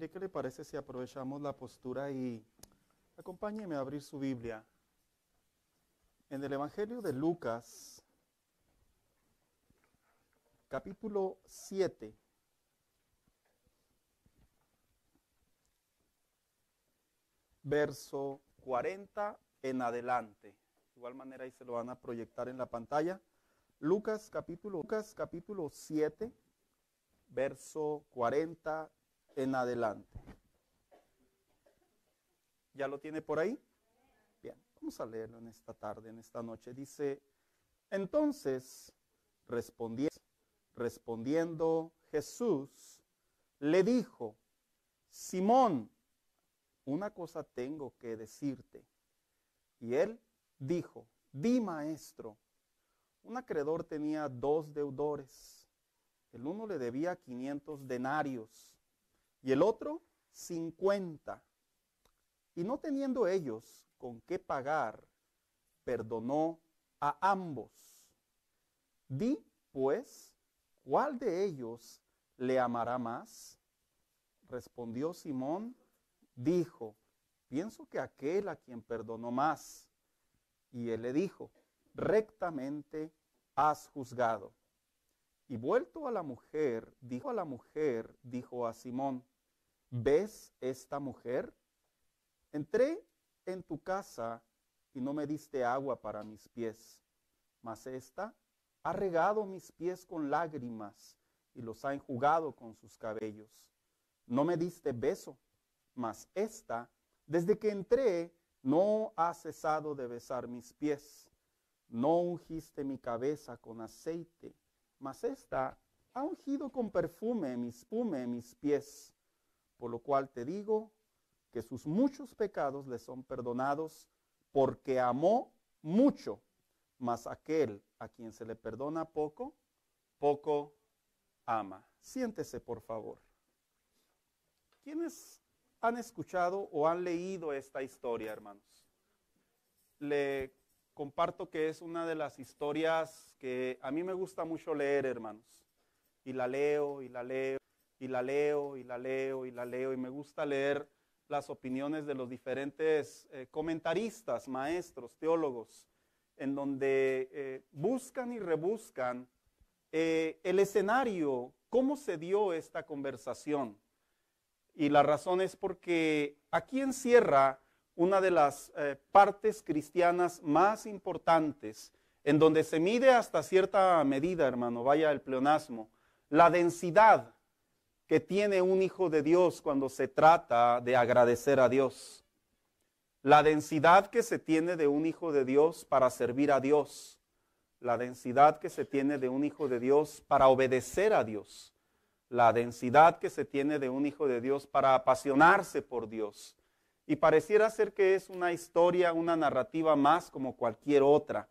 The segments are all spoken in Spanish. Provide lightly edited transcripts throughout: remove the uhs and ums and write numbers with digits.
Mire, ¿qué le parece si aprovechamos la postura y acompáñeme a abrir su Biblia? En el Evangelio de Lucas, capítulo 7. Verso 40 en adelante. De igual manera ahí se lo van a proyectar en la pantalla. Lucas capítulo 7, verso 40 en adelante. ¿Ya lo tiene por ahí? Bien, vamos a leerlo en esta tarde, en esta noche. Dice, entonces, respondiendo Jesús, le dijo, Simón, una cosa tengo que decirte. Y él dijo, di, maestro. Un acreedor tenía 2 deudores. El uno le debía 500 denarios y el otro 50. Y no teniendo ellos con qué pagar, perdonó a ambos. Di, pues, ¿cuál de ellos le amará más? Respondió Simón, dijo, pienso que aquel a quien perdonó más. Y él le dijo, rectamente has juzgado. Y vuelto a la mujer, dijo a Simón, ¿ves esta mujer? Entré en tu casa y no me diste agua para mis pies, mas ésta ha regado mis pies con lágrimas y los ha enjugado con sus cabellos. No me diste beso, mas ésta, desde que entré, no ha cesado de besar mis pies. No ungiste mi cabeza con aceite, mas ésta ha ungido con perfume mis pies. Por lo cual te digo que sus muchos pecados le son perdonados, porque amó mucho, mas aquel a quien se le perdona poco, poco ama. Siéntese, por favor. ¿Quiénes han escuchado o han leído esta historia, hermanos? Le comparto que es una de las historias que a mí me gusta mucho leer, hermanos. Y la leo, y la leo, y la leo, y la leo, y la leo. Y me gusta leer las opiniones de los diferentes comentaristas, maestros, teólogos, en donde buscan y rebuscan el escenario, cómo se dio esta conversación. Y la razón es porque aquí encierra una de las partes cristianas más importantes, en donde se mide hasta cierta medida, hermano, vaya el pleonasmo, la densidad que tiene un hijo de Dios cuando se trata de agradecer a Dios. La densidad que se tiene de un hijo de Dios para servir a Dios. La densidad que se tiene de un hijo de Dios para obedecer a Dios. La densidad que se tiene de un hijo de Dios para apasionarse por Dios. Y pareciera ser que es una historia, una narrativa más como cualquier otra.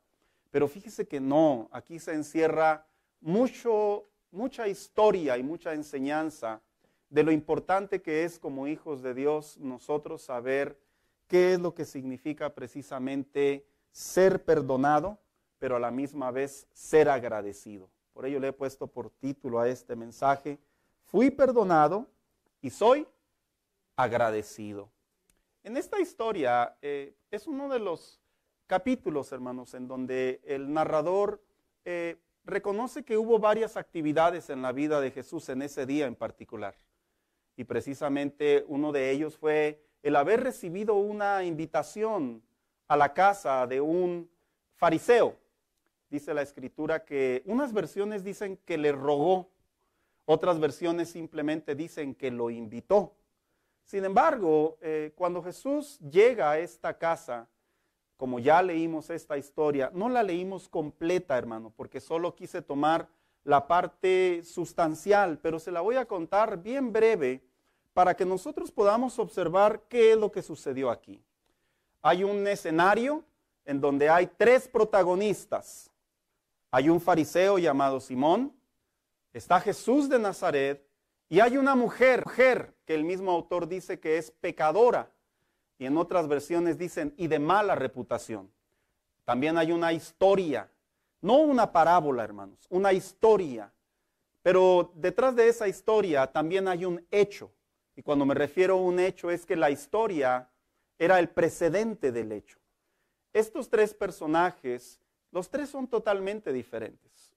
Pero fíjese que no, aquí se encierra mucha historia y mucha enseñanza de lo importante que es como hijos de Dios nosotros saber qué es lo que significa precisamente ser perdonado, pero a la misma vez ser agradecido. Por ello le he puesto por título a este mensaje, fui perdonado y soy agradecido. En esta historia es uno de los capítulos, hermanos, en donde el narrador reconoce que hubo varias actividades en la vida de Jesús en ese día en particular. Y precisamente uno de ellos fue el haber recibido una invitación a la casa de un fariseo. Dice la Escritura que unas versiones dicen que le rogó, otras versiones simplemente dicen que lo invitó. Sin embargo, cuando Jesús llega a esta casa, como ya leímos esta historia, no la leímos completa, hermano, porque solo quise tomar la parte sustancial, pero se la voy a contar bien breve para que nosotros podamos observar qué es lo que sucedió aquí. Hay un escenario en donde hay 3 protagonistas. Hay un fariseo llamado Simón, está Jesús de Nazaret y hay una mujer que el mismo autor dice que es pecadora. Y en otras versiones dicen, y de mala reputación. También hay una historia, no una parábola, hermanos, una historia. Pero detrás de esa historia también hay un hecho. Y cuando me refiero a un hecho es que la historia era el precedente del hecho. Estos tres personajes, los tres son totalmente diferentes.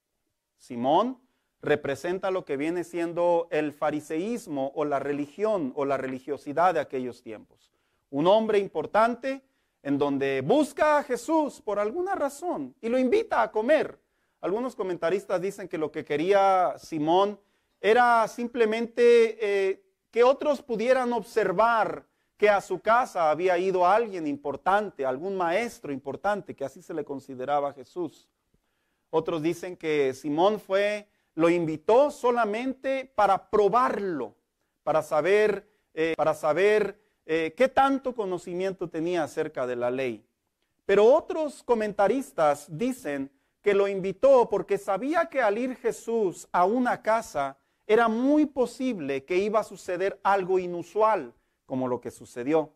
Simón representa lo que viene siendo el fariseísmo o la religión o la religiosidad de aquellos tiempos. Un hombre importante en donde busca a Jesús por alguna razón y lo invita a comer. Algunos comentaristas dicen que lo que quería Simón era simplemente que otros pudieran observar que a su casa había ido alguien importante, algún maestro importante, que así se le consideraba a Jesús. Otros dicen que Simón lo invitó solamente para probarlo, para saber qué tanto conocimiento tenía acerca de la ley. Pero otros comentaristas dicen que lo invitó porque sabía que al ir Jesús a una casa era muy posible que iba a suceder algo inusual, como lo que sucedió.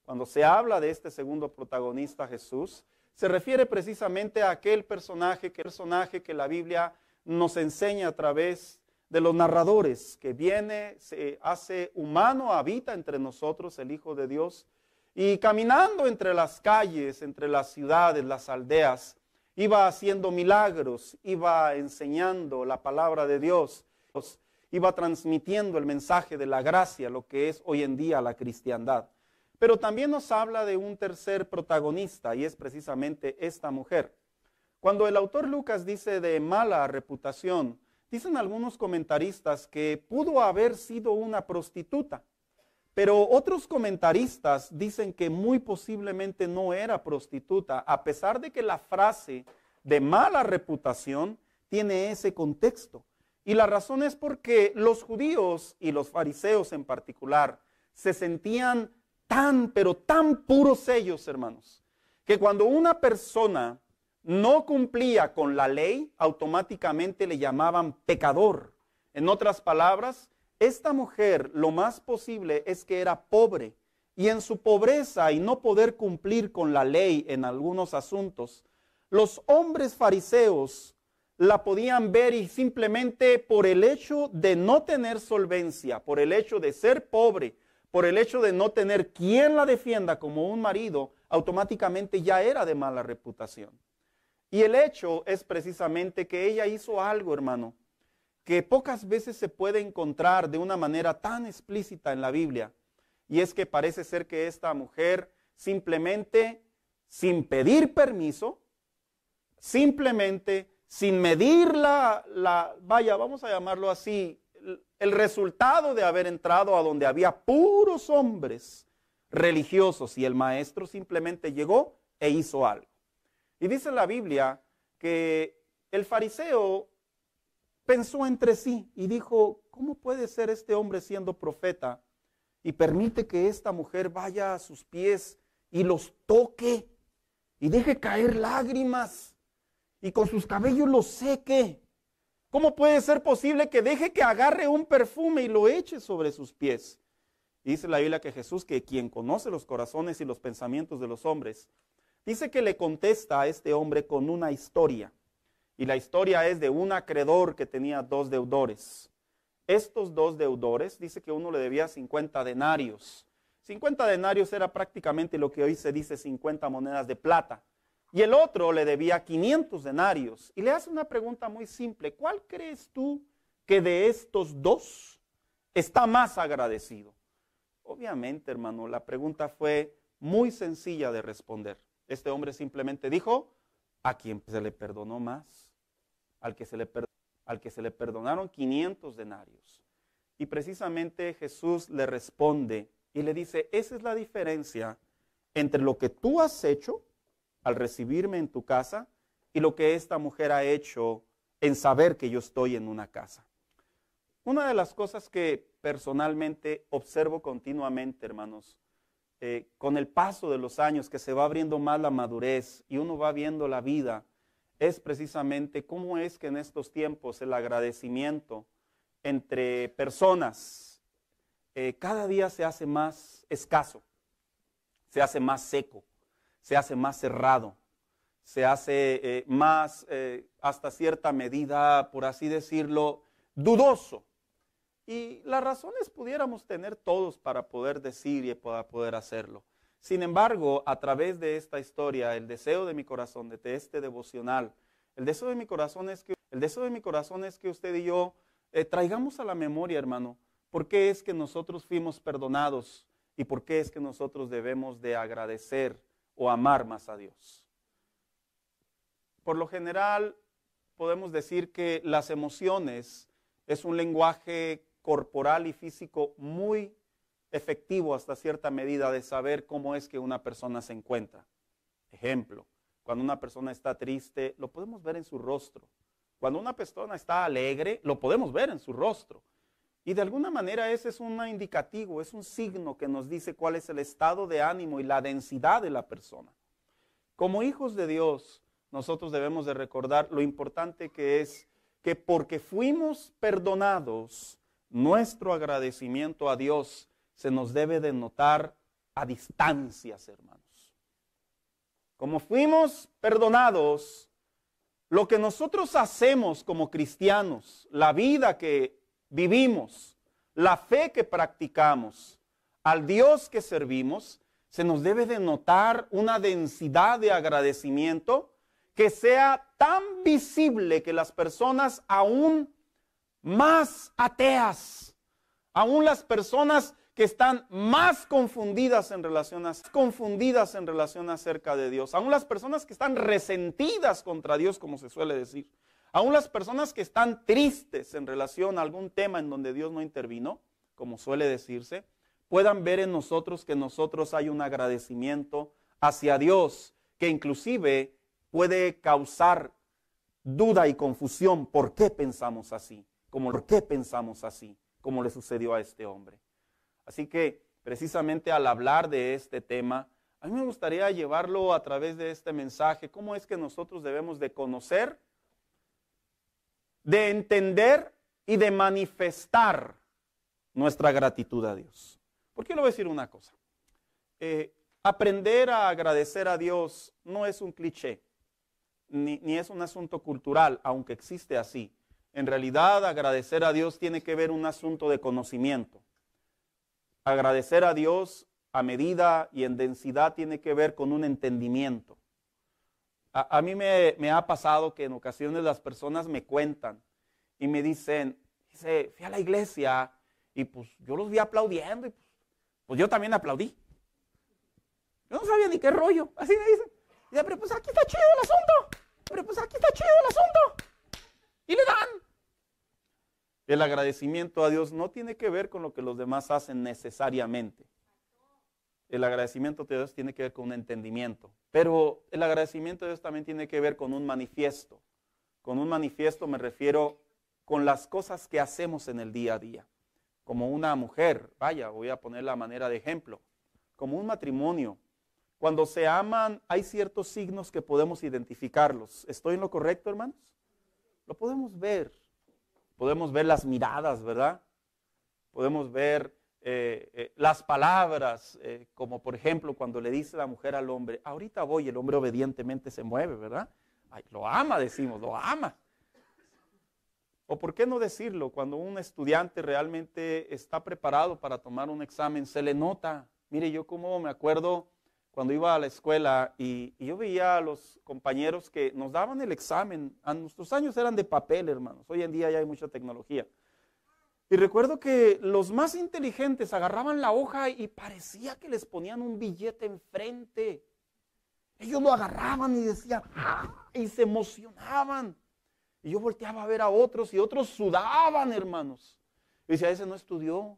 Cuando se habla de este segundo protagonista, Jesús, se refiere precisamente a aquel personaje que la Biblia nos enseña a través de los narradores, que viene, se hace humano, habita entre nosotros el Hijo de Dios, y caminando entre las calles, entre las ciudades, las aldeas, iba haciendo milagros, iba enseñando la palabra de Dios, iba transmitiendo el mensaje de la gracia, lo que es hoy en día la cristiandad. Pero también nos habla de un tercer protagonista, y es precisamente esta mujer. Cuando el autor Lucas dice de mala reputación, dicen algunos comentaristas que pudo haber sido una prostituta, pero otros comentaristas dicen que muy posiblemente no era prostituta, a pesar de que la frase de mala reputación tiene ese contexto. Y la razón es porque los judíos y los fariseos en particular se sentían pero tan puros ellos, hermanos, que cuando una persona no cumplía con la ley, automáticamente le llamaban pecador. En otras palabras, esta mujer lo más posible es que era pobre, y en su pobreza y no poder cumplir con la ley en algunos asuntos, los hombres fariseos la podían ver y simplemente por el hecho de no tener solvencia, por el hecho de ser pobre, por el hecho de no tener quien la defienda como un marido, automáticamente ya era de mala reputación. Y el hecho es precisamente que ella hizo algo, hermano, que pocas veces se puede encontrar de una manera tan explícita en la Biblia. Y es que parece ser que esta mujer simplemente, sin pedir permiso, simplemente sin medir vamos a llamarlo así, el resultado de haber entrado a donde había puros hombres religiosos, y el maestro simplemente llegó e hizo algo. Y dice la Biblia que el fariseo pensó entre sí y dijo, ¿cómo puede ser este hombre siendo profeta y permite que esta mujer vaya a sus pies y los toque y deje caer lágrimas y con sus cabellos los seque? ¿Cómo puede ser posible que deje que agarre un perfume y lo eche sobre sus pies? Y dice la Biblia que Jesús, que quien conoce los corazones y los pensamientos de los hombres, dice que le contesta a este hombre con una historia. Y la historia es de un acreedor que tenía 2 deudores. Estos 2 deudores, dice que uno le debía 50 denarios. 50 denarios era prácticamente lo que hoy se dice 50 monedas de plata. Y el otro le debía 500 denarios. Y le hace una pregunta muy simple. ¿Cuál crees tú que de estos 2 está más agradecido? Obviamente, hermano, la pregunta fue muy sencilla de responder. Este hombre simplemente dijo, a quien se le perdonó más, al que se le perdonaron 500 denarios. Y precisamente Jesús le responde y le dice, esa es la diferencia entre lo que tú has hecho al recibirme en tu casa y lo que esta mujer ha hecho en saber que yo estoy en una casa. Una de las cosas que personalmente observo continuamente, hermanos, con el paso de los años, que se va abriendo más la madurez y uno va viendo la vida, es precisamente cómo es que en estos tiempos el agradecimiento entre personas cada día se hace más escaso, se hace más seco, se hace más cerrado, se hace más, hasta cierta medida, por así decirlo, dudoso. Y las razones pudiéramos tener todos para poder decir y para poder hacerlo. Sin embargo, a través de esta historia, el deseo de mi corazón, de este devocional, el deseo de mi corazón es que usted y yo traigamos a la memoria, hermano, por qué es que nosotros fuimos perdonados y por qué es que nosotros debemos de agradecer o amar más a Dios. Por lo general, podemos decir que las emociones es un lenguaje corporal y físico muy efectivo hasta cierta medida de saber cómo es que una persona se encuentra. Ejemplo, cuando una persona está triste, lo podemos ver en su rostro. Cuando una persona está alegre, lo podemos ver en su rostro. Y de alguna manera ese es un indicativo, es un signo que nos dice cuál es el estado de ánimo y la densidad de la persona. Como hijos de Dios, nosotros debemos de recordar lo importante que es que porque fuimos perdonados, nuestro agradecimiento a Dios se nos debe de notar a distancias, hermanos. Como fuimos perdonados, lo que nosotros hacemos como cristianos, la vida que vivimos, la fe que practicamos, al Dios que servimos, se nos debe de notar una densidad de agradecimiento que sea tan visible que las personas aún más ateas, aún las personas que están más confundidas en relación acerca de Dios, aún las personas que están resentidas contra Dios, como se suele decir, aún las personas que están tristes en relación a algún tema en donde Dios no intervino, como suele decirse, puedan ver en nosotros que nosotros hay un agradecimiento hacia Dios, que inclusive puede causar duda y confusión. ¿Por qué pensamos así? ¿Por qué pensamos así? Como le sucedió a este hombre. Así que, precisamente al hablar de este tema, a mí me gustaría llevarlo a través de este mensaje. ¿Cómo es que nosotros debemos de conocer, de entender y de manifestar nuestra gratitud a Dios? Porque yo le voy a decir una cosa. Aprender a agradecer a Dios no es un cliché, ni es un asunto cultural, aunque existe así. En realidad, agradecer a Dios tiene que ver un asunto de conocimiento. Agradecer a Dios a medida y en densidad tiene que ver con un entendimiento. A mí me ha pasado que en ocasiones las personas me cuentan y me dicen, fui a la iglesia y pues yo los vi aplaudiendo y pues yo también aplaudí. Yo no sabía ni qué rollo, así me dicen. Y dice, pero pues aquí está chido el asunto. Y le dan. El agradecimiento a Dios no tiene que ver con lo que los demás hacen necesariamente. El agradecimiento de Dios tiene que ver con un entendimiento. Pero el agradecimiento de Dios también tiene que ver con un manifiesto. Con un manifiesto me refiero con las cosas que hacemos en el día a día. Como una mujer, vaya, voy a poner la manera de ejemplo. Como un matrimonio. Cuando se aman, hay ciertos signos que podemos identificarlos. ¿Estoy en lo correcto, hermanos? Lo podemos ver. Podemos ver las miradas, ¿verdad? Podemos ver las palabras, como por ejemplo cuando le dice la mujer al hombre, ahorita voy, el hombre obedientemente se mueve, ¿verdad? Ay, lo ama, decimos, lo ama. O por qué no decirlo, cuando un estudiante realmente está preparado para tomar un examen, se le nota. Mire, yo como me acuerdo cuando iba a la escuela y yo veía a los compañeros que nos daban el examen. A nuestros años eran de papel, hermanos. Hoy en día ya hay mucha tecnología. Y recuerdo que los más inteligentes agarraban la hoja y parecía que les ponían un billete enfrente. Ellos lo agarraban y decían, ¡ah! Y se emocionaban. Y yo volteaba a ver a otros y otros sudaban, hermanos. Y decía, ese no estudió.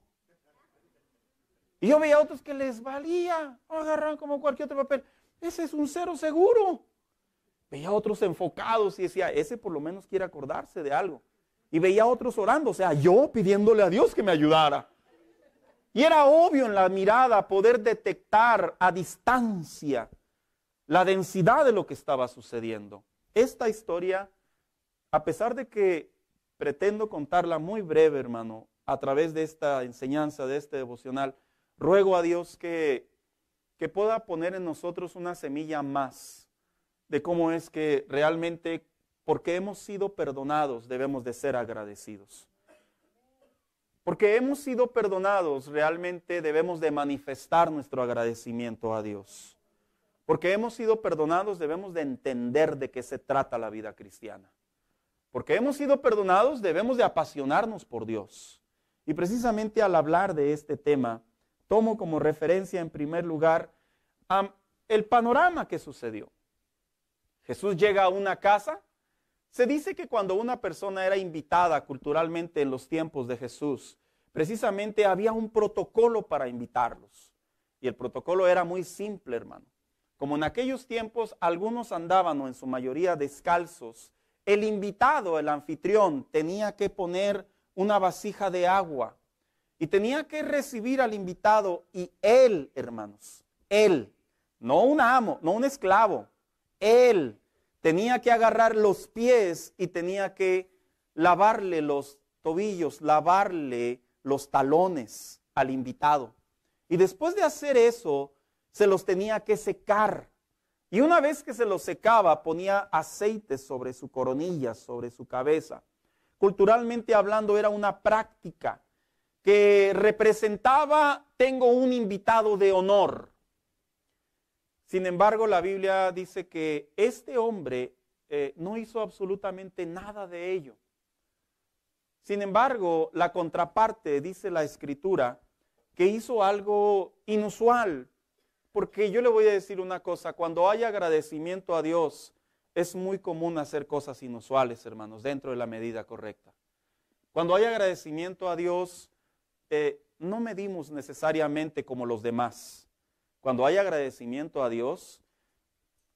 Y yo veía a otros que les valía, agarraban como cualquier otro papel. Ese es un cero seguro. Veía a otros enfocados y decía, ese por lo menos quiere acordarse de algo. Y veía a otros orando, o sea, yo pidiéndole a Dios que me ayudara. Y era obvio en la mirada poder detectar a distancia la densidad de lo que estaba sucediendo. Esta historia, a pesar de que pretendo contarla muy breve, hermano, a través de esta enseñanza, de este devocional, ruego a Dios que pueda poner en nosotros una semilla más de cómo es que realmente, porque hemos sido perdonados, debemos de ser agradecidos. Porque hemos sido perdonados, realmente debemos de manifestar nuestro agradecimiento a Dios. Porque hemos sido perdonados, debemos de entender de qué se trata la vida cristiana. Porque hemos sido perdonados, debemos de apasionarnos por Dios. Y precisamente al hablar de este tema, tomo como referencia en primer lugar el panorama que sucedió. Jesús llega a una casa. Se dice que cuando una persona era invitada culturalmente en los tiempos de Jesús, precisamente había un protocolo para invitarlos. Y el protocolo era muy simple, hermano. Como en aquellos tiempos algunos andaban, o en su mayoría descalzos, el invitado, el anfitrión, tenía que poner una vasija de agua y tenía que recibir al invitado, y él, hermanos, él, no un amo, no un esclavo, él tenía que agarrar los pies y tenía que lavarle los tobillos, lavarle los talones al invitado. Y después de hacer eso, se los tenía que secar. Y una vez que se los secaba, ponía aceite sobre su coronilla, sobre su cabeza. Culturalmente hablando, era una práctica que representaba: tengo un invitado de honor. Sin embargo, la Biblia dice que este hombre no hizo absolutamente nada de ello. Sin embargo, la contraparte, dice la Escritura, que hizo algo inusual. Porque yo le voy a decir una cosa: cuando hay agradecimiento a Dios, es muy común hacer cosas inusuales, hermanos, dentro de la medida correcta. Cuando hay agradecimiento a Dios, no medimos necesariamente como los demás. Cuando hay agradecimiento a Dios,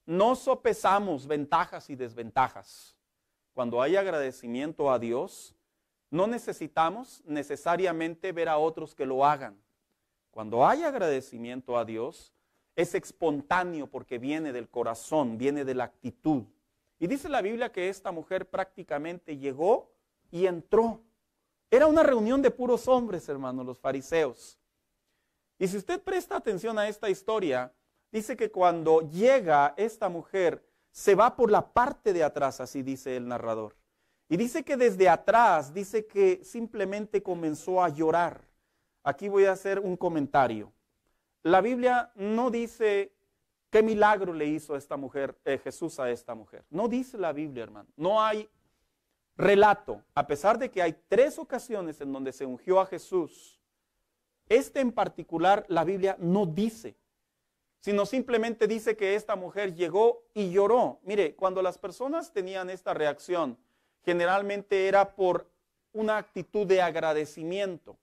no sopesamos ventajas y desventajas. Cuando hay agradecimiento a Dios, no necesitamos necesariamente ver a otros que lo hagan. Cuando hay agradecimiento a Dios, es espontáneo porque viene del corazón, viene de la actitud. Y dice la Biblia que esta mujer prácticamente llegó y entró. Era una reunión de puros hombres, hermanos, los fariseos. Y si usted presta atención a esta historia, dice que cuando llega esta mujer, se va por la parte de atrás, así dice el narrador. Y dice que desde atrás, dice que simplemente comenzó a llorar. Aquí voy a hacer un comentario. La Biblia no dice qué milagro le hizo a esta mujer, Jesús a esta mujer. No dice la Biblia, hermano. No hay relato, a pesar de que hay 3 ocasiones en donde se ungió a Jesús. Este en particular la Biblia no dice, sino simplemente dice que esta mujer llegó y lloró. Mire, cuando las personas tenían esta reacción, generalmente era por una actitud de agradecimiento.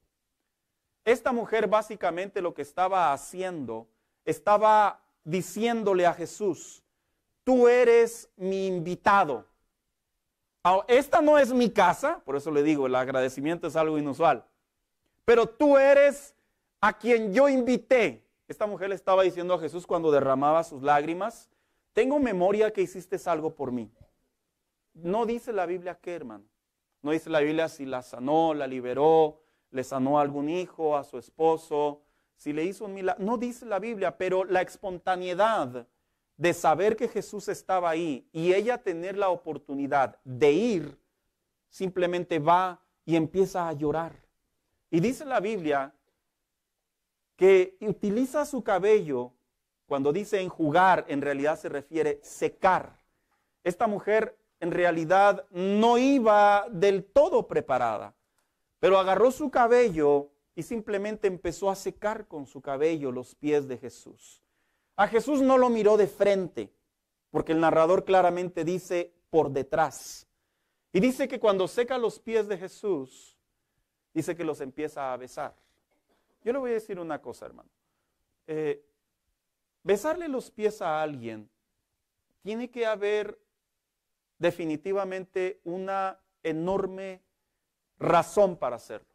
Esta mujer básicamente lo que estaba haciendo, estaba diciéndole a Jesús: tú eres mi invitado. Esta no es mi casa, por eso le digo, el agradecimiento es algo inusual. Pero tú eres a quien yo invité. Esta mujer le estaba diciendo a Jesús cuando derramaba sus lágrimas: tengo memoria que hiciste algo por mí. No dice la Biblia qué, hermano. No dice la Biblia si la sanó, la liberó, le sanó a algún hijo, a su esposo, si le hizo un milagro. No dice la Biblia, pero la espontaneidad de saber que Jesús estaba ahí y ella tener la oportunidad de ir, simplemente va y empieza a llorar. Y dice la Biblia que utiliza su cabello. Cuando dice enjugar, en realidad se refiere secar. Esta mujer en realidad no iba del todo preparada, pero agarró su cabello y simplemente empezó a secar con su cabello los pies de Jesús. A Jesús no lo miró de frente, porque el narrador claramente dice por detrás. Y dice que cuando seca los pies de Jesús, dice que los empieza a besar. Yo le voy a decir una cosa, hermano. Besarle los pies a alguien, tiene que haber definitivamente una enorme razón para hacerlo.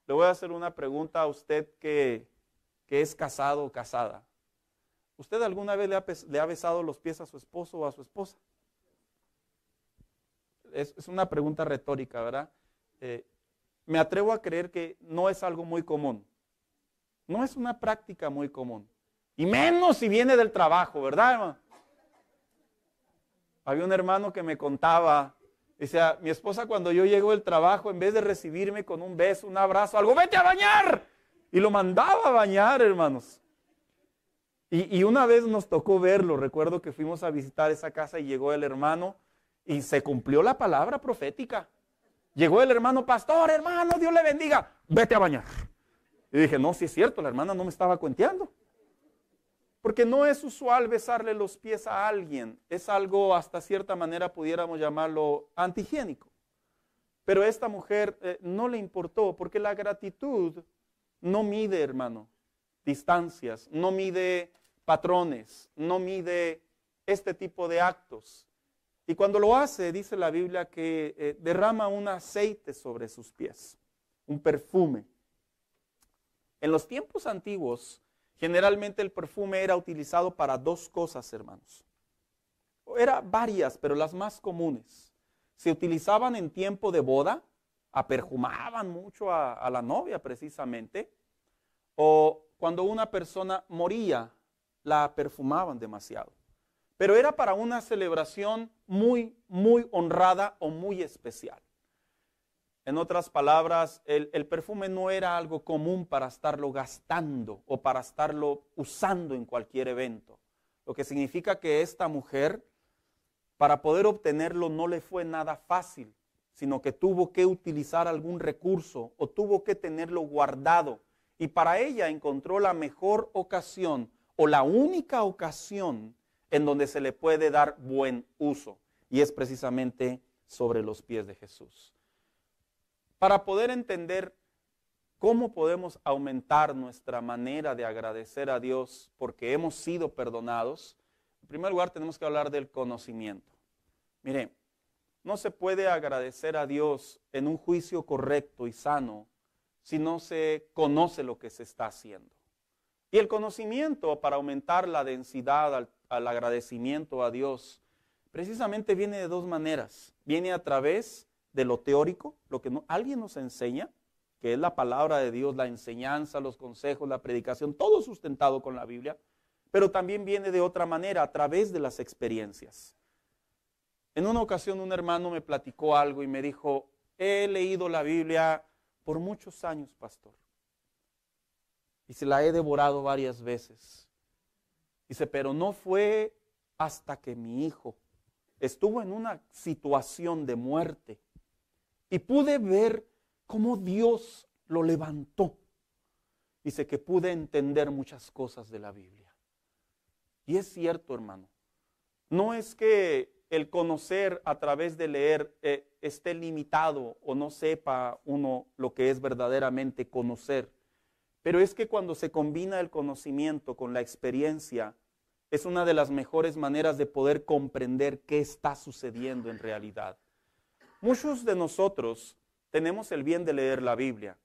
Le voy a hacer una pregunta a usted que es casado o casada. ¿Usted alguna vez le ha besado los pies a su esposo o a su esposa? Es una pregunta retórica, ¿verdad? Me atrevo a creer que no es algo muy común. No es una práctica muy común. Y menos si viene del trabajo, ¿verdad, hermano? Había un hermano que me contaba O sea, mi esposa cuando yo llego del trabajo, en vez de recibirme con un beso, un abrazo, algo, vete a bañar. Y lo mandaba a bañar, hermanos. Y una vez nos tocó verlo. Recuerdo que fuimos a visitar esa casa y llegó el hermano y se cumplió la palabra profética. Llegó el hermano, pastor, hermano, Dios le bendiga, vete a bañar. Y dije, no, sí es cierto, la hermana no me estaba cuenteando. Porque no es usual besarle los pies a alguien. Es algo, hasta cierta manera, pudiéramos llamarlo antihigiénico. Pero a esta mujer no le importó, porque la gratitud no mide, hermano, distancias, no mide patrones, no mide este tipo de actos. Y cuando lo hace, dice la Biblia que derrama un aceite sobre sus pies, un perfume. En los tiempos antiguos, generalmente el perfume era utilizado para dos cosas, hermanos. Era varias, pero las más comunes. Se utilizaban en tiempo de boda, aperfumaban mucho a la novia precisamente, o cuando una persona moría, la perfumaban demasiado. Pero era para una celebración muy, muy honrada o muy especial. En otras palabras, el perfume no era algo común para estarlo gastando o para estarlo usando en cualquier evento. Lo que significa que esta mujer, para poder obtenerlo, no le fue nada fácil, sino que tuvo que utilizar algún recurso o tuvo que tenerlo guardado. Y para ella encontró la mejor ocasión o la única ocasión en donde se le puede dar buen uso. Y es precisamente sobre los pies de Jesús. Para poder entender cómo podemos aumentar nuestra manera de agradecer a Dios porque hemos sido perdonados, en primer lugar tenemos que hablar del conocimiento. Mire, no se puede agradecer a Dios en un juicio correcto y sano si no se conoce lo que se está haciendo. Y el conocimiento para aumentar la densidad al agradecimiento a Dios precisamente viene de dos maneras. Viene a través de lo teórico, lo que alguien nos enseña, que es la palabra de Dios, la enseñanza, los consejos, la predicación, todo sustentado con la Biblia, pero también viene de otra manera, a través de las experiencias. En una ocasión un hermano me platicó algo y me dijo, he leído la Biblia por muchos años, pastor, y se la he devorado varias veces. Dice, pero no fue hasta que mi hijo estuvo en una situación de muerte y pude ver cómo Dios lo levantó. Dice que pude entender muchas cosas de la Biblia. Y es cierto, hermano. No es que el conocer a través de leer esté limitado o no sepa uno lo que es verdaderamente conocer. Pero es que cuando se combina el conocimiento con la experiencia, es una de las mejores maneras de poder comprender qué está sucediendo en realidad. Muchos de nosotros tenemos el bien de leer la Biblia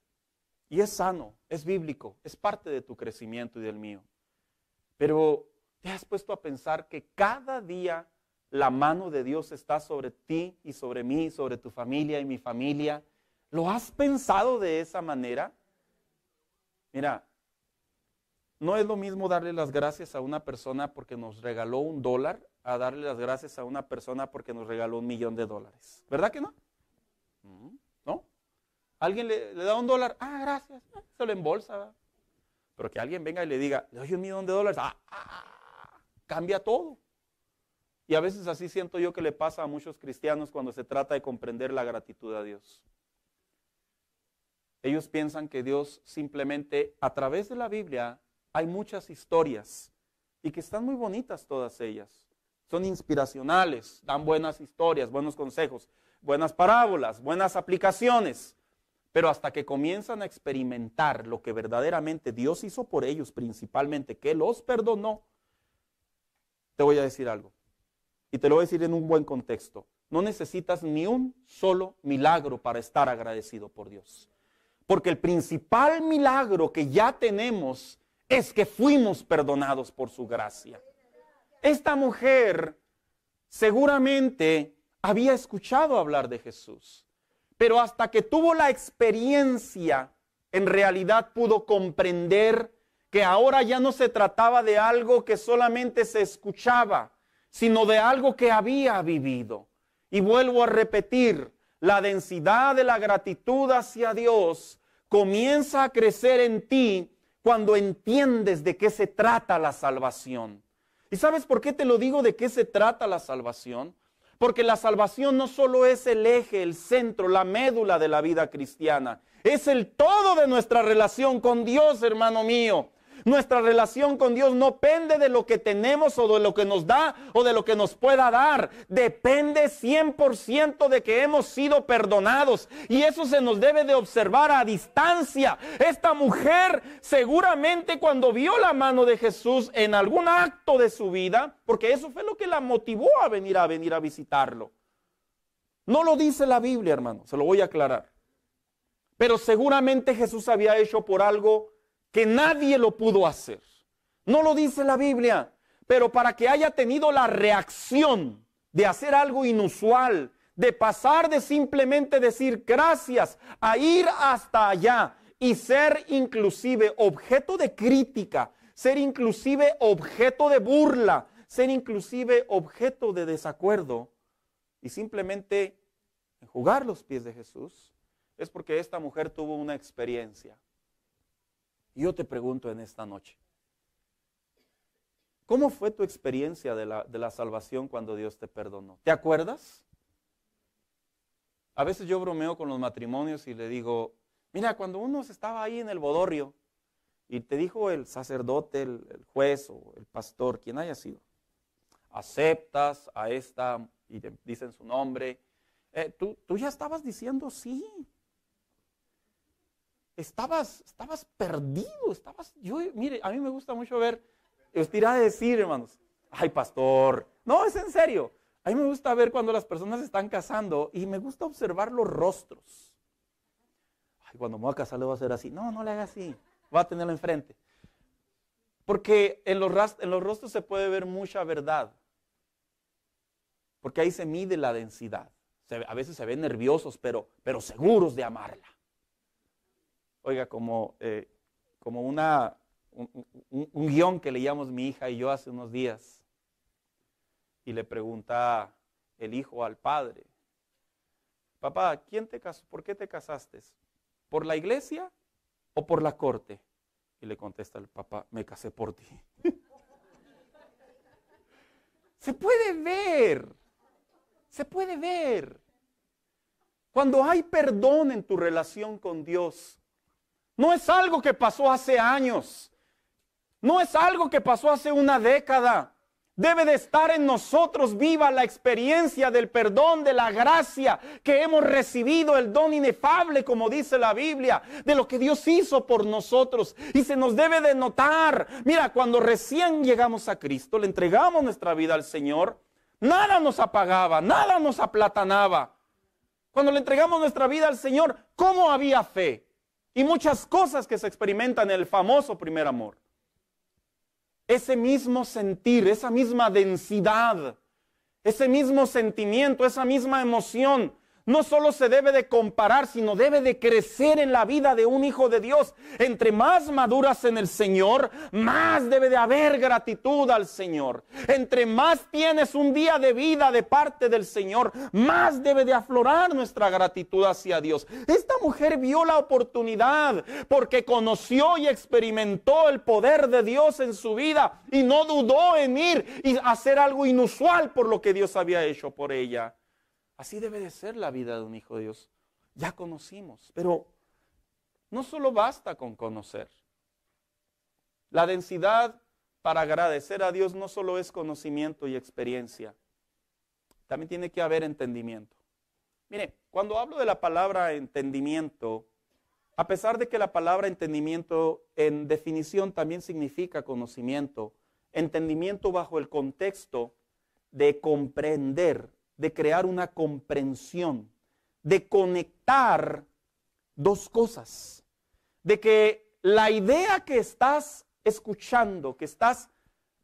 y es sano, es bíblico, es parte de tu crecimiento y del mío. Pero ¿te has puesto a pensar que cada día la mano de Dios está sobre ti y sobre mí, sobre tu familia y mi familia? ¿Lo has pensado de esa manera? Mira, no es lo mismo darle las gracias a una persona porque nos regaló $1 a darle las gracias a una persona porque nos regaló $1,000,000. ¿Verdad que no? ¿No? Alguien le da $1, gracias, se lo embolsa, ¿verdad? Pero que alguien venga y le diga, le doy $1,000,000, cambia todo. Y a veces así siento yo que le pasa a muchos cristianos cuando se trata de comprender la gratitud a Dios. Ellos piensan que Dios simplemente, a través de la Biblia, hay muchas historias y que están muy bonitas todas ellas. Son inspiracionales, dan buenas historias, buenos consejos, buenas parábolas, buenas aplicaciones. Pero hasta que comienzan a experimentar lo que verdaderamente Dios hizo por ellos, principalmente que los perdonó, te voy a decir algo. Y te lo voy a decir en un buen contexto. No necesitas ni un solo milagro para estar agradecido por Dios. Porque el principal milagro que ya tenemos es que fuimos perdonados por su gracia. Esta mujer seguramente había escuchado hablar de Jesús, pero hasta que tuvo la experiencia, en realidad pudo comprender que ahora ya no se trataba de algo que solamente se escuchaba, sino de algo que había vivido. Y vuelvo a repetir, la densidad de la gratitud hacia Dios comienza a crecer en ti cuando entiendes de qué se trata la salvación. ¿Y sabes por qué te lo digo de qué se trata la salvación? Porque la salvación no solo es el eje, el centro, la médula de la vida cristiana. Es el todo de nuestra relación con Dios, hermano mío. Nuestra relación con Dios no depende de lo que tenemos o de lo que nos da o de lo que nos pueda dar. Depende 100% de que hemos sido perdonados. Y eso se nos debe de observar a distancia. Esta mujer seguramente cuando vio la mano de Jesús en algún acto de su vida, porque eso fue lo que la motivó a venir a visitarlo. No lo dice la Biblia, hermano, se lo voy a aclarar. Pero seguramente Jesús había hecho por algo que nadie lo pudo hacer. No lo dice la Biblia, pero para que haya tenido la reacción de hacer algo inusual, de pasar de simplemente decir gracias a ir hasta allá y ser inclusive objeto de crítica, ser inclusive objeto de burla, ser inclusive objeto de desacuerdo y simplemente enjugar los pies de Jesús, es porque esta mujer tuvo una experiencia. Y yo te pregunto en esta noche, ¿cómo fue tu experiencia de la salvación cuando Dios te perdonó? ¿Te acuerdas? A veces yo bromeo con los matrimonios y le digo, mira, cuando uno estaba ahí en el bodorrio y te dijo el sacerdote, el juez o el pastor, quien haya sido, aceptas a esta y te dicen su nombre, tú ya estabas diciendo sí. Estabas perdido, mire, a mí me gusta mucho ver, usted irá a decir, hermanos, ay, pastor, no, es en serio, a mí me gusta ver cuando las personas se están casando y me gusta observar los rostros. Ay, cuando me voy a casar le voy a hacer así, no le haga así, va a tenerlo enfrente. Porque en los rostros se puede ver mucha verdad, porque ahí se mide la densidad, a veces se ven nerviosos, pero seguros de amarla. Oiga, como un guión que leíamos mi hija y yo hace unos días. Y le pregunta el hijo al padre, papá, ¿por qué te casaste? ¿Por la iglesia o por la corte? Y le contesta el papá, me casé por ti. Se puede ver. Cuando hay perdón en tu relación con Dios, no es algo que pasó hace años. No es algo que pasó hace una década. Debe de estar en nosotros viva la experiencia del perdón, de la gracia que hemos recibido, el don inefable, como dice la Biblia, de lo que Dios hizo por nosotros. Y se nos debe de notar. Mira, cuando recién llegamos a Cristo, le entregamos nuestra vida al Señor, nada nos apagaba, nada nos aplatanaba. Cuando le entregamos nuestra vida al Señor, ¿cómo había fe? Y muchas cosas que se experimentan en el famoso primer amor. Ese mismo sentir, esa misma densidad, ese mismo sentimiento, esa misma emoción, no solo se debe de comparar, sino debe de crecer en la vida de un hijo de Dios. Entre más maduras en el Señor, más debe de haber gratitud al Señor. Entre más tienes un día de vida de parte del Señor, más debe de aflorar nuestra gratitud hacia Dios. Esta mujer vio la oportunidad porque conoció y experimentó el poder de Dios en su vida y no dudó en ir y hacer algo inusual por lo que Dios había hecho por ella. Así debe de ser la vida de un hijo de Dios. Ya conocimos, pero no solo basta con conocer. La densidad para agradecer a Dios no solo es conocimiento y experiencia, también tiene que haber entendimiento. Mire, cuando hablo de la palabra entendimiento, a pesar de que la palabra entendimiento en definición también significa conocimiento, entendimiento bajo el contexto de comprender, de crear una comprensión, de conectar dos cosas, de que la idea que estás escuchando, que estás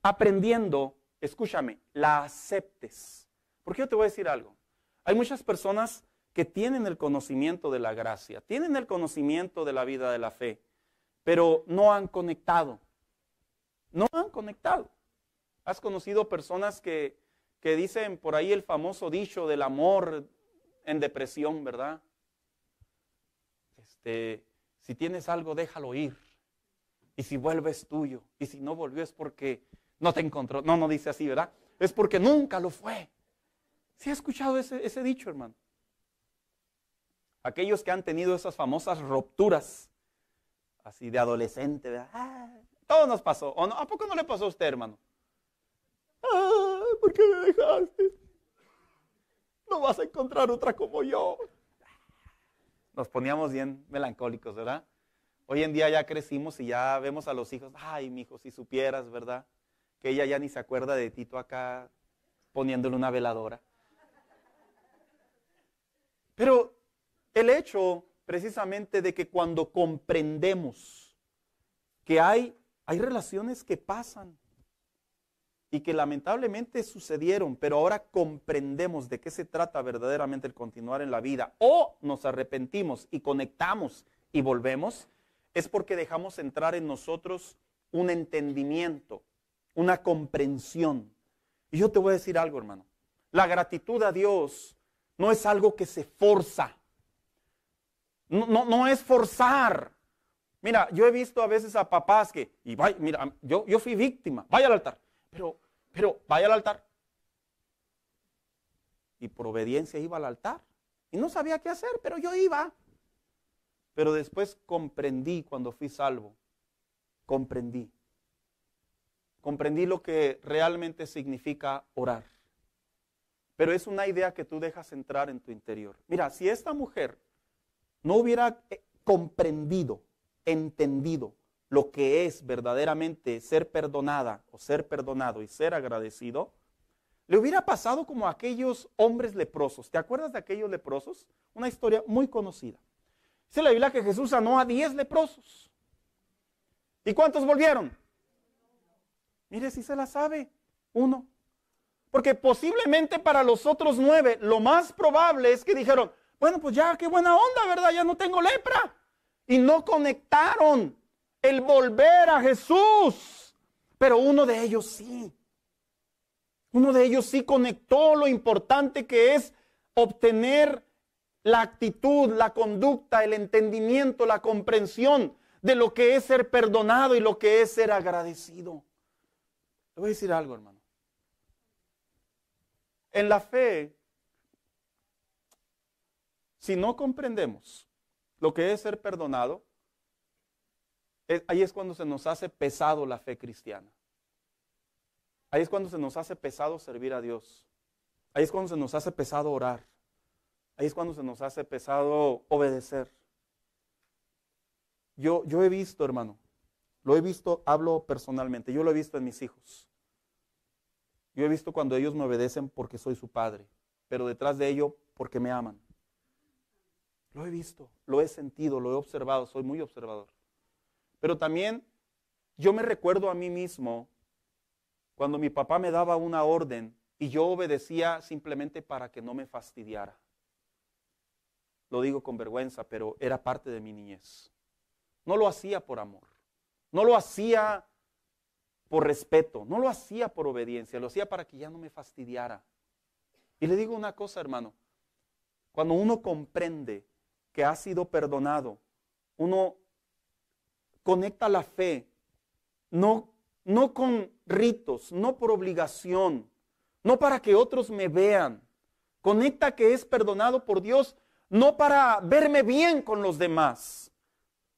aprendiendo, escúchame, la aceptes. Porque yo te voy a decir algo, hay muchas personas que tienen el conocimiento de la gracia, tienen el conocimiento de la vida de la fe, pero no han conectado. No han conectado. ¿Has conocido personas que que dicen por ahí el famoso dicho del amor en depresión, ¿verdad? Si tienes algo, déjalo ir. Y si vuelve es tuyo. Y si no volvió es porque no te encontró. No, no dice así, ¿verdad? Es porque nunca lo fue. ¿Sí ha escuchado ese dicho, hermano? Aquellos que han tenido esas famosas rupturas, así de adolescente, ¿verdad? Todo nos pasó. ¿O no? ¿A poco no le pasó a usted, hermano? ¿Por qué me dejaste? No vas a encontrar otra como yo. Nos poníamos bien melancólicos, ¿verdad? Hoy en día ya crecimos y ya vemos a los hijos. Ay, mijo, si supieras, ¿verdad? Que ella ya ni se acuerda de Tito acá poniéndole una veladora. Pero el hecho precisamente de que cuando comprendemos que hay relaciones que pasan y que lamentablemente sucedieron, pero ahora comprendemos de qué se trata verdaderamente el continuar en la vida, o nos arrepentimos y conectamos y volvemos, es porque dejamos entrar en nosotros un entendimiento, una comprensión. Y yo te voy a decir algo, hermano. La gratitud a Dios no es algo que se forza. No es forzar. Mira, yo he visto a veces a papás que, mira, yo fui víctima, vaya al altar. Pero vaya al altar. Y por obediencia iba al altar. Y no sabía qué hacer, pero yo iba. Pero después comprendí cuando fui salvo. Comprendí lo que realmente significa orar. Pero es una idea que tú dejas entrar en tu interior. Mira, si esta mujer no hubiera comprendido, entendido lo que es verdaderamente ser perdonada o ser perdonado y ser agradecido, le hubiera pasado como a aquellos hombres leprosos. ¿Te acuerdas de aquellos leprosos? Una historia muy conocida. Dice la Biblia que Jesús sanó a 10 leprosos. ¿Y cuántos volvieron? Mire si se la sabe, 1. Porque posiblemente para los otros 9, lo más probable es que dijeron, bueno, pues ya, qué buena onda, ¿verdad? Ya no tengo lepra. Y no conectaron el volver a Jesús. Pero uno de ellos sí. Uno de ellos sí conectó lo importante que es obtener la actitud, la conducta, el entendimiento, la comprensión de lo que es ser perdonado y lo que es ser agradecido. Le voy a decir algo, hermano. En la fe, si no comprendemos lo que es ser perdonado, ahí es cuando se nos hace pesado la fe cristiana. Ahí es cuando se nos hace pesado servir a Dios. Ahí es cuando se nos hace pesado orar. Ahí es cuando se nos hace pesado obedecer. Yo he visto, hermano, lo he visto, hablo personalmente, yo lo he visto en mis hijos. Yo he visto cuando ellos me obedecen porque soy su padre, pero detrás de ello porque me aman. Lo he visto, lo he sentido, lo he observado, soy muy observador. Pero también yo me recuerdo a mí mismo cuando mi papá me daba una orden y yo obedecía simplemente para que no me fastidiara. Lo digo con vergüenza, pero era parte de mi niñez. No lo hacía por amor, no lo hacía por respeto, no lo hacía por obediencia, lo hacía para que ya no me fastidiara. Y le digo una cosa, hermano, cuando uno comprende que ha sido perdonado, uno conecta la fe, no con ritos, no por obligación, no para que otros me vean. Conecta que es perdonado por Dios, no para verme bien con los demás,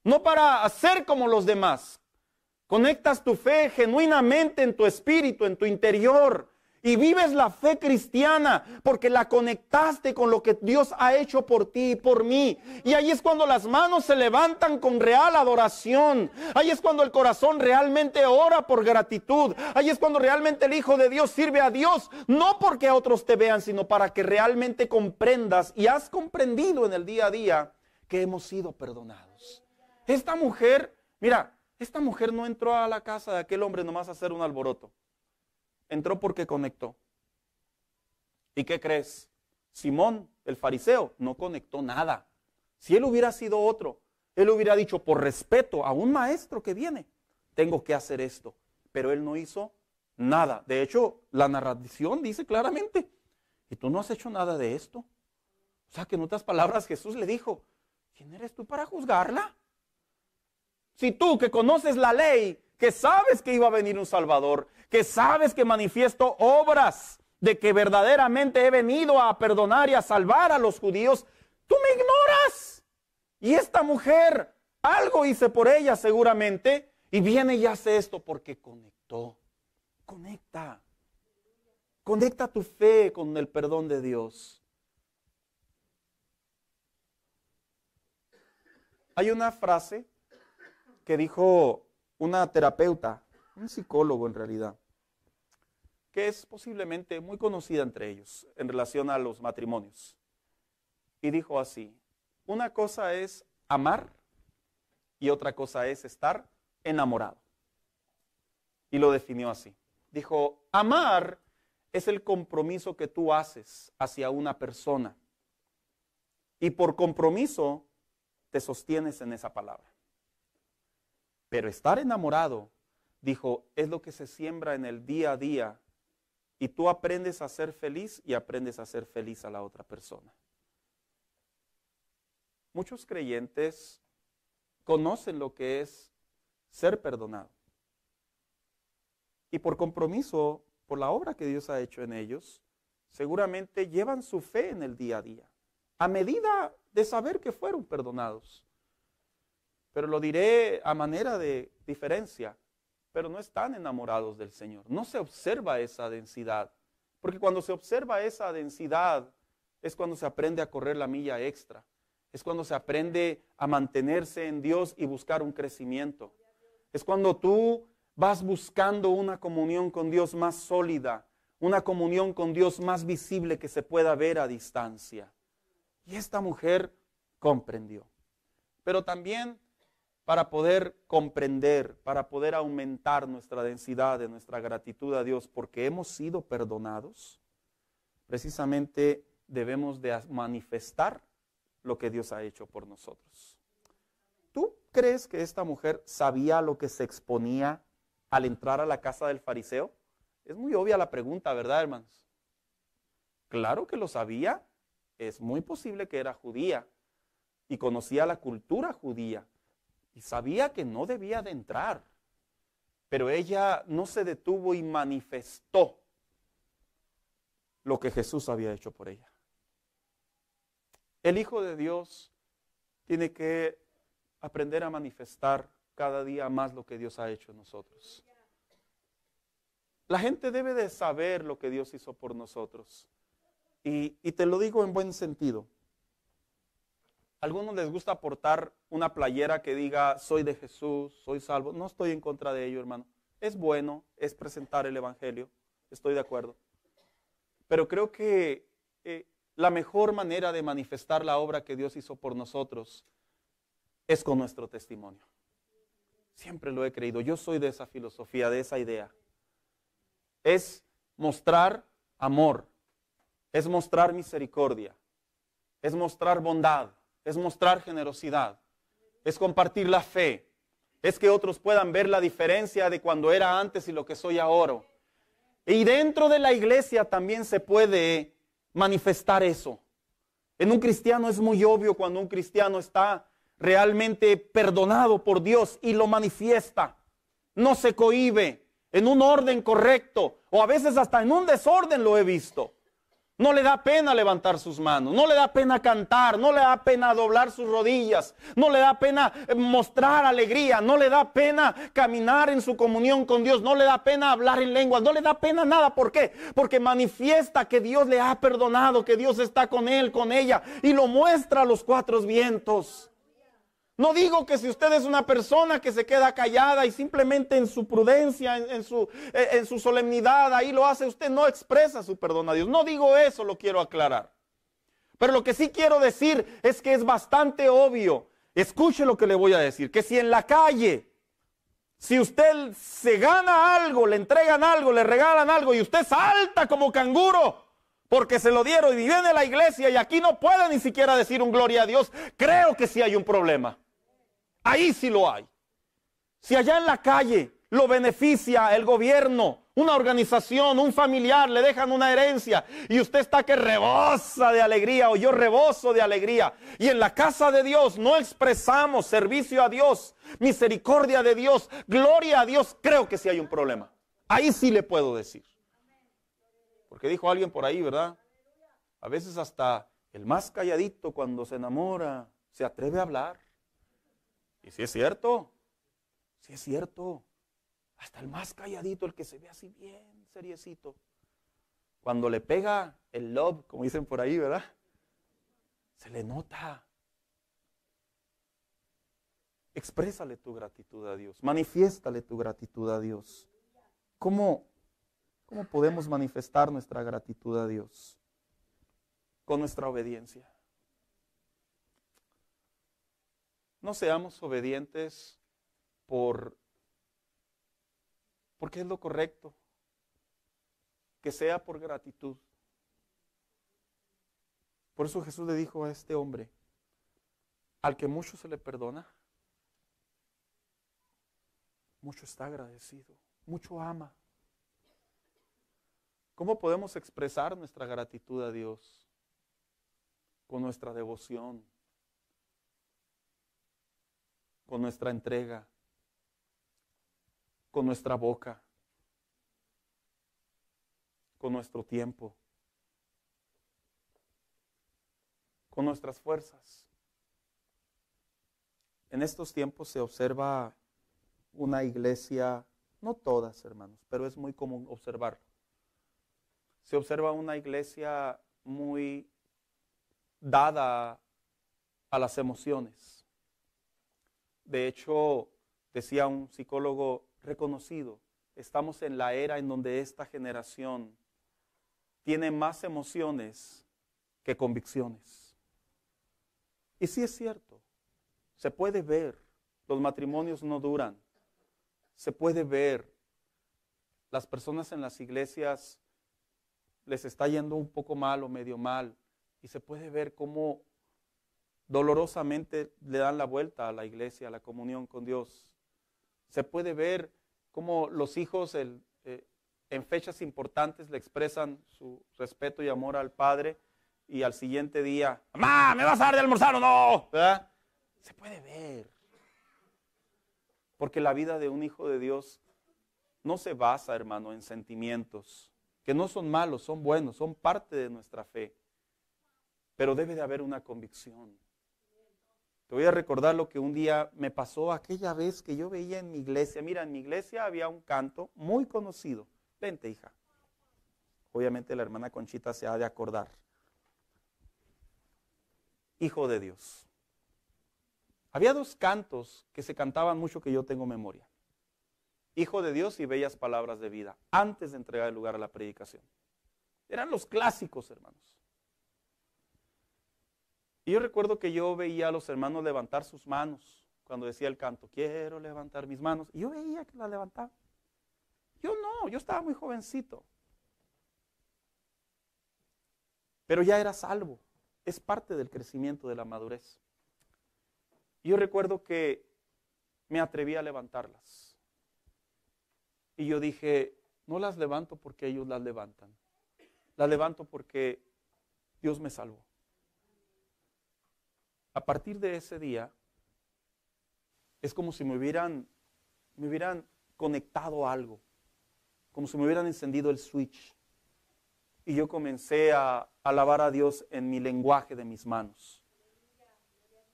no para hacer como los demás. Conectas tu fe genuinamente en tu espíritu, en tu interior, y vives la fe cristiana porque la conectaste con lo que Dios ha hecho por ti y por mí. Y ahí es cuando las manos se levantan con real adoración. Ahí es cuando el corazón realmente ora por gratitud. Ahí es cuando realmente el Hijo de Dios sirve a Dios, no porque otros te vean, sino para que realmente comprendas y has comprendido en el día a día que hemos sido perdonados. Esta mujer, mira, esta mujer no entró a la casa de aquel hombre nomás a hacer un alboroto. Entró porque conectó. ¿Y qué crees? Simón, el fariseo, no conectó nada. Si él hubiera sido otro, él hubiera dicho, por respeto a un maestro que viene, tengo que hacer esto. Pero él no hizo Nada. De hecho, la narración dice claramente, y tú no has hecho nada de esto. O sea, que en otras palabras Jesús le dijo, ¿quién eres tú para juzgarla? Si tú que conoces la ley, que sabes que iba a venir un Salvador, que sabes que manifiesto obras de que verdaderamente he venido a perdonar y a salvar a los judíos, tú me ignoras. Y esta mujer, algo hice por ella seguramente, y viene y hace esto porque conectó. Conecta. Conecta tu fe con el perdón de Dios. Hay una frase que dijo una terapeuta, un psicólogo en realidad, que es posiblemente muy conocida entre ellos en relación a los matrimonios. Y dijo así, una cosa es amar y otra cosa es estar enamorado. Y lo definió así. Dijo, amar es el compromiso que tú haces hacia una persona. Y por compromiso te sostienes en esa palabra. Pero estar enamorado, dijo, es lo que se siembra en el día a día y tú aprendes a ser feliz y aprendes a ser feliz a la otra persona. Muchos creyentes conocen lo que es ser perdonado. Y por compromiso, por la obra que Dios ha hecho en ellos, seguramente llevan su fe en el día a día, a medida de saber que fueron perdonados. Pero lo diré a manera de diferencia, pero no están enamorados del Señor. No se observa esa densidad, porque cuando se observa esa densidad es cuando se aprende a correr la milla extra, es cuando se aprende a mantenerse en Dios y buscar un crecimiento. Es cuando tú vas buscando una comunión con Dios más sólida, una comunión con Dios más visible que se pueda ver a distancia. Y esta mujer comprendió. Pero también para poder comprender, para poder aumentar nuestra densidad de nuestra gratitud a Dios porque hemos sido perdonados, precisamente debemos de manifestar lo que Dios ha hecho por nosotros. ¿Tú crees que esta mujer sabía lo que se exponía al entrar a la casa del fariseo? Es muy obvia la pregunta, ¿verdad, hermanos? Claro que lo sabía. Es muy posible que era judía y conocía la cultura judía y sabía que no debía de entrar. Pero ella no se detuvo y manifestó lo que Jesús había hecho por ella. El Hijo de Dios tiene que aprender a manifestar cada día más lo que Dios ha hecho en nosotros. La gente debe de saber lo que Dios hizo por nosotros. Y te lo digo en buen sentido. A algunos les gusta portar una playera que diga, soy de Jesús, soy salvo. No estoy en contra de ello, hermano. Es bueno, es presentar el Evangelio. Estoy de acuerdo. Pero creo que la mejor manera de manifestar la obra que Dios hizo por nosotros es con nuestro testimonio. Siempre lo he creído. Yo soy de esa filosofía, de esa idea. Es mostrar amor. Es mostrar misericordia, es mostrar bondad, es mostrar generosidad, es compartir la fe, es que otros puedan ver la diferencia de cuando era antes y lo que soy ahora. Y dentro de la iglesia también se puede manifestar eso. En un cristiano es muy obvio cuando un cristiano está realmente perdonado por Dios y lo manifiesta, no se cohíbe, en un orden correcto o a veces hasta en un desorden lo he visto. No le da pena levantar sus manos, no le da pena cantar, no le da pena doblar sus rodillas, no le da pena mostrar alegría, no le da pena caminar en su comunión con Dios, no le da pena hablar en lenguas, no le da pena nada. ¿Por qué? Porque manifiesta que Dios le ha perdonado, que Dios está con él, con ella, y lo muestra a los cuatro vientos. No digo que si usted es una persona que se queda callada y simplemente en su prudencia, en su solemnidad, ahí lo hace, usted no expresa su perdón a Dios. No digo eso, lo quiero aclarar. Pero lo que sí quiero decir es que es bastante obvio, escuche lo que le voy a decir, que si en la calle, si usted se gana algo, le entregan algo, le regalan algo y usted salta como canguro, porque se lo dieron y viene a la iglesia y aquí no puede ni siquiera decir un gloria a Dios, creo que sí hay un problema. Ahí sí lo hay. Si allá en la calle lo beneficia el gobierno, una organización, un familiar, le dejan una herencia y usted está que rebosa de alegría o yo reboso de alegría. Y en la casa de Dios no expresamos servicio a Dios, misericordia de Dios, gloria a Dios. Creo que sí hay un problema. Ahí sí le puedo decir. Porque dijo alguien por ahí, ¿verdad? A veces hasta el más calladito cuando se enamora se atreve a hablar. Y sí es cierto, sí es cierto. Hasta el más calladito, el que se ve así bien seriecito, cuando le pega el love, como dicen por ahí, ¿verdad? Se le nota. Exprésale tu gratitud a Dios, manifiéstale tu gratitud a Dios. ¿Cómo podemos manifestar nuestra gratitud a Dios? Con nuestra obediencia. No seamos obedientes porque es lo correcto, que sea por gratitud. Por eso Jesús le dijo a este hombre, al que mucho se le perdona, mucho está agradecido, mucho ama. ¿Cómo podemos expresar nuestra gratitud a Dios? Con nuestra devoción, con nuestra entrega, con nuestra boca, con nuestro tiempo, con nuestras fuerzas. En estos tiempos se observa una iglesia, no todas, hermanos, pero es muy común observarlo. Se observa una iglesia muy dada a las emociones. De hecho, decía un psicólogo reconocido, estamos en la era en donde esta generación tiene más emociones que convicciones. Y sí es cierto, se puede ver, los matrimonios no duran, se puede ver, las personas en las iglesias les está yendo un poco mal o medio mal, y se puede ver cómo dolorosamente le dan la vuelta a la iglesia, a la comunión con Dios. Se puede ver cómo los hijos en fechas importantes le expresan su respeto y amor al padre y al siguiente día, ¡mamá, me vas a dar de almorzar o no! ¿Verdad? Se puede ver. Porque la vida de un hijo de Dios no se basa, hermano, en sentimientos, que no son malos, son buenos, son parte de nuestra fe. Pero debe de haber una convicción. Te voy a recordar lo que un día me pasó aquella vez que yo veía en mi iglesia. Mira, en mi iglesia había un canto muy conocido. Vente, hija. Obviamente la hermana Conchita se ha de acordar. Hijo de Dios. Había dos cantos que se cantaban mucho que yo tengo memoria. Hijo de Dios y bellas palabras de vida, antes de entregar el lugar a la predicación. Eran los clásicos, hermanos. Y yo recuerdo que yo veía a los hermanos levantar sus manos cuando decía el canto, quiero levantar mis manos. Y yo veía que las levantaban. Yo no, yo estaba muy jovencito. Pero ya era salvo. Es parte del crecimiento de la madurez. Y yo recuerdo que me atreví a levantarlas. Y yo dije, no las levanto porque ellos las levantan. Las levanto porque Dios me salvó. A partir de ese día, es como si me hubieran conectado a algo, como si me hubieran encendido el switch. Y yo comencé a alabar a Dios en mi lenguaje de mis manos.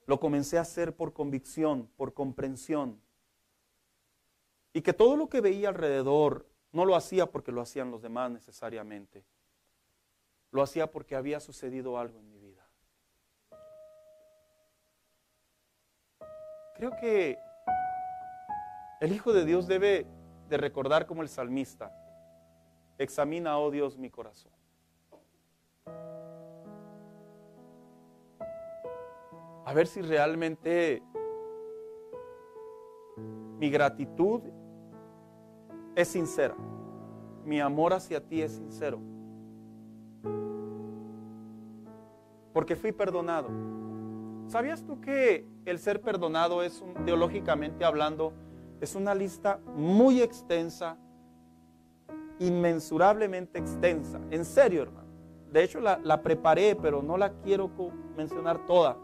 Lo comencé a hacer por convicción, por comprensión. Y que todo lo que veía alrededor no lo hacía porque lo hacían los demás necesariamente. Lo hacía porque había sucedido algo en mi vida. Creo que el Hijo de Dios debe de recordar como el salmista, examina, oh Dios, mi corazón. A ver si realmente mi gratitud es sincera, mi amor hacia ti es sincero. Porque fui perdonado. ¿Sabías tú que el ser perdonado es, teológicamente hablando, Es una lista muy extensa, inmensurablemente extensa. En serio, hermano. De hecho, la preparé, pero no la quiero mencionar toda.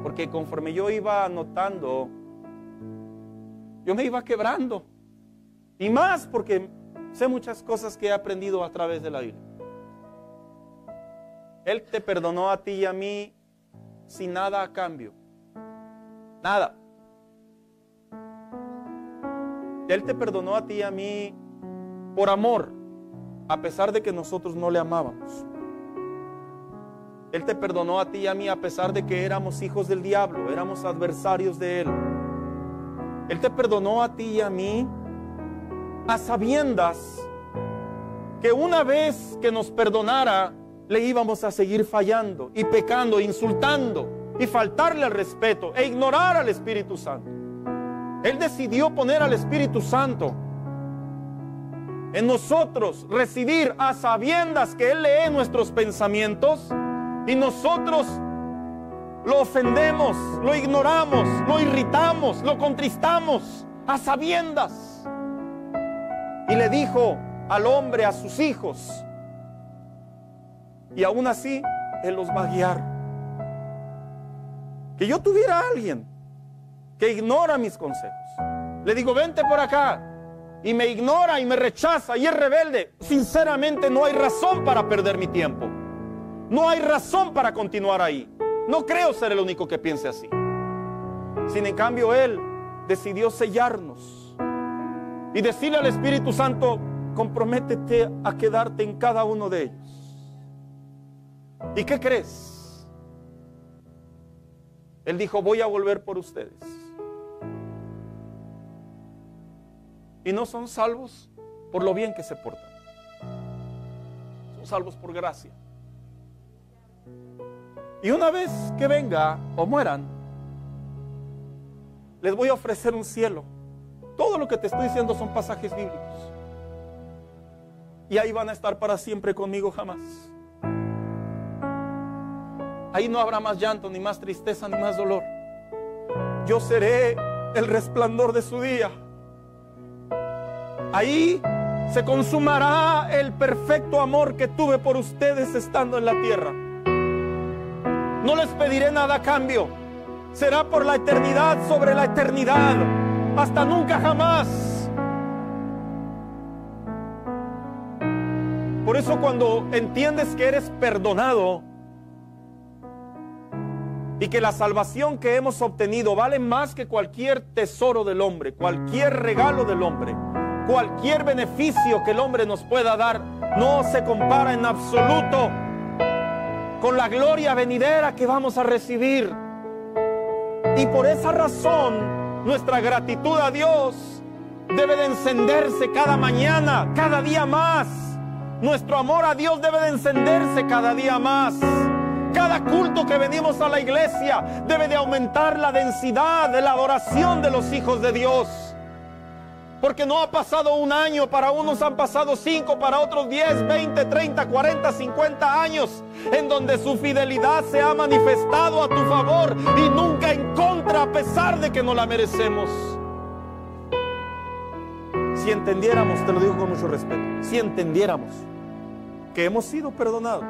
Porque conforme yo iba anotando, yo me iba quebrando. Y más porque sé muchas cosas que he aprendido a través de la Biblia. Él te perdonó a ti y a mí sin nada a cambio. Nada. Él te perdonó a ti y a mí por amor, a pesar de que nosotros no le amábamos. Él te perdonó a ti y a mí a pesar de que éramos hijos del diablo, éramos adversarios de Él. Él te perdonó a ti y a mí a sabiendas que una vez que nos perdonara, le íbamos a seguir fallando y pecando, insultando y faltarle al respeto e ignorar al Espíritu Santo. Él decidió poner al Espíritu Santo en nosotros, residir a sabiendas que Él lee nuestros pensamientos y nosotros lo ofendemos, lo ignoramos, lo irritamos, lo contristamos a sabiendas. Y le dijo al hombre, a sus hijos, y aún así Él los va a guiar. Que yo tuviera a alguien que ignora mis consejos, le digo, vente por acá, y me ignora y me rechaza y es rebelde, sinceramente no hay razón para perder mi tiempo. No hay razón para continuar ahí. No creo ser el único que piense así. Sin en cambio, Él decidió sellarnos y decirle al Espíritu Santo, comprométete a quedarte en cada uno de ellos. ¿Y qué crees? Él dijo, voy a volver por ustedes. Y no son salvos por lo bien que se portan. Son salvos por gracia. Y una vez que venga o mueran, les voy a ofrecer un cielo. Todo lo que te estoy diciendo son pasajes bíblicos. Y ahí van a estar para siempre conmigo jamás. Ahí no habrá más llanto, ni más tristeza, ni más dolor. Yo seré el resplandor de su día. Ahí se consumará el perfecto amor que tuve por ustedes estando en la tierra. No les pediré nada a cambio. Será por la eternidad sobre la eternidad, hasta nunca jamás. Por eso cuando entiendes que eres perdonado y que la salvación que hemos obtenido vale más que cualquier tesoro del hombre, cualquier regalo del hombre, cualquier beneficio que el hombre nos pueda dar, no se compara en absoluto con la gloria venidera que vamos a recibir. Y por esa razón, nuestra gratitud a Dios debe de encenderse cada mañana, cada día más. Nuestro amor a Dios debe de encenderse cada día más. Cada culto que venimos a la iglesia debe de aumentar la densidad de la adoración de los hijos de Dios. Porque no ha pasado un año, para unos han pasado 5, para otros 10, 20, 30, 40, 50 años, en donde su fidelidad se ha manifestado a tu favor y nunca en contra, a pesar de que no la merecemos. Si entendiéramos, te lo digo con mucho respeto, si entendiéramos que hemos sido perdonados,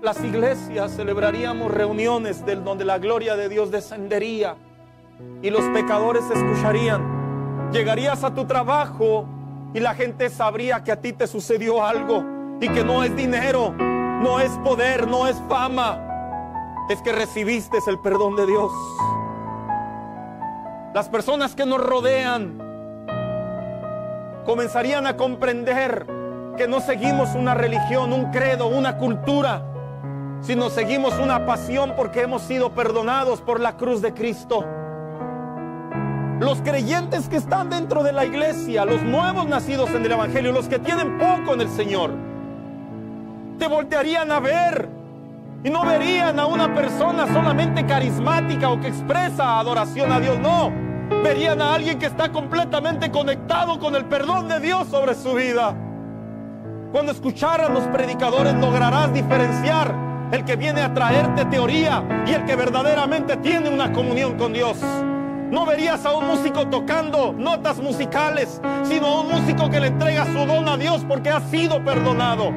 las iglesias celebraríamos reuniones donde la gloria de Dios descendería y los pecadores escucharían. Llegarías a tu trabajo y la gente sabría que a ti te sucedió algo y que no es dinero, no es poder, no es fama, es que recibiste el perdón de Dios. Las personas que nos rodean comenzarían a comprender que no seguimos una religión, un credo, una cultura, sino seguimos una pasión porque hemos sido perdonados por la cruz de Cristo. Los creyentes que están dentro de la iglesia, los nuevos nacidos en el Evangelio, los que tienen poco en el Señor, te voltearían a ver y no verían a una persona solamente carismática o que expresa adoración a Dios, no. Verían a alguien que está completamente conectado con el perdón de Dios sobre su vida. Cuando escucharas los predicadores lograrás diferenciar el que viene a traerte teoría y el que verdaderamente tiene una comunión con Dios. No verías a un músico tocando notas musicales, sino a un músico que le entrega su don a Dios porque ha sido perdonado.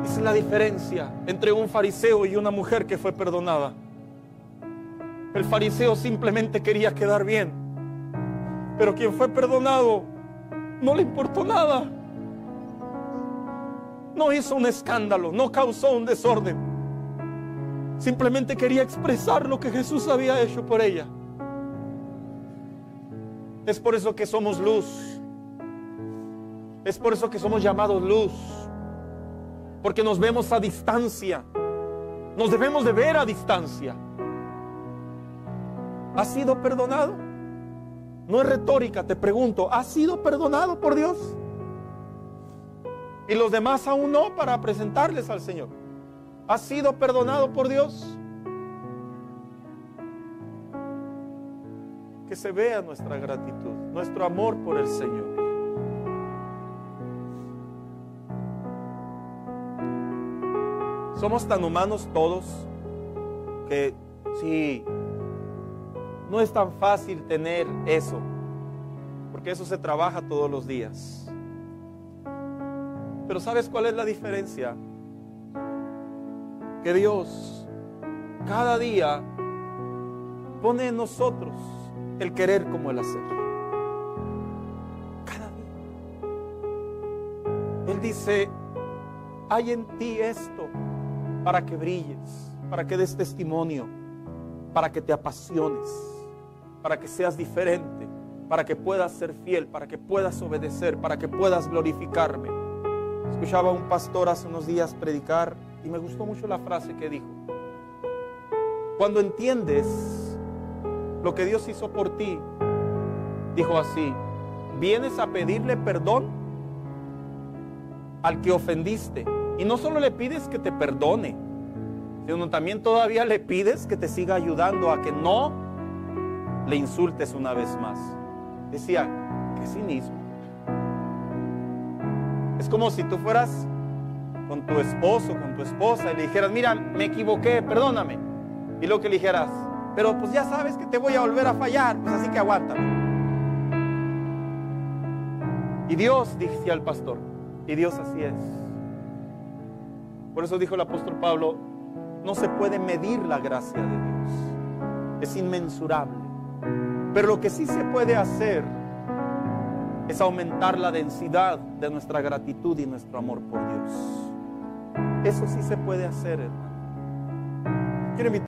Esa es la diferencia entre un fariseo y una mujer que fue perdonada. El fariseo simplemente quería quedar bien, pero quien fue perdonado no le importó nada. No hizo un escándalo, no causó un desorden. Simplemente quería expresar lo que Jesús había hecho por ella. Es por eso que somos luz. Es por eso que somos llamados luz. Porque nos vemos a distancia. Nos debemos de ver a distancia. ¿Has sido perdonado? No es retórica, te pregunto, ¿has sido perdonado por Dios? Y los demás aún no, para presentarles al Señor. ¿Has sido perdonado por Dios? Que se vea nuestra gratitud, nuestro amor por el Señor. Somos tan humanos todos que sí, no es tan fácil tener eso, porque eso se trabaja todos los días. Pero ¿sabes cuál es la diferencia? Que Dios cada día pone en nosotros el querer como el hacer. Cada día. Él dice, hay en ti esto para que brilles, para que des testimonio, para que te apasiones, para que seas diferente, para que puedas ser fiel, para que puedas obedecer, para que puedas glorificarme. Escuchaba a un pastor hace unos días predicar y me gustó mucho la frase que dijo: cuando entiendes lo que Dios hizo por ti, dijo así, vienes a pedirle perdón al que ofendiste y no solo le pides que te perdone, sino también todavía le pides que te siga ayudando a que no le insultes una vez más. Decía, qué cinismo. Es como si tú fueras con tu esposo, con tu esposa y le dijeras, mira, me equivoqué, perdóname. Y luego que le dijeras, pero pues ya sabes que te voy a volver a fallar, pues así que aguántame. Y Dios, decía el pastor, y Dios así es. Por eso dijo el apóstol Pablo, no se puede medir la gracia de Dios. Es inmensurable. Pero lo que sí se puede hacer es aumentar la densidad de nuestra gratitud y nuestro amor por Dios. Eso sí se puede hacer, hermano. Quiero invitar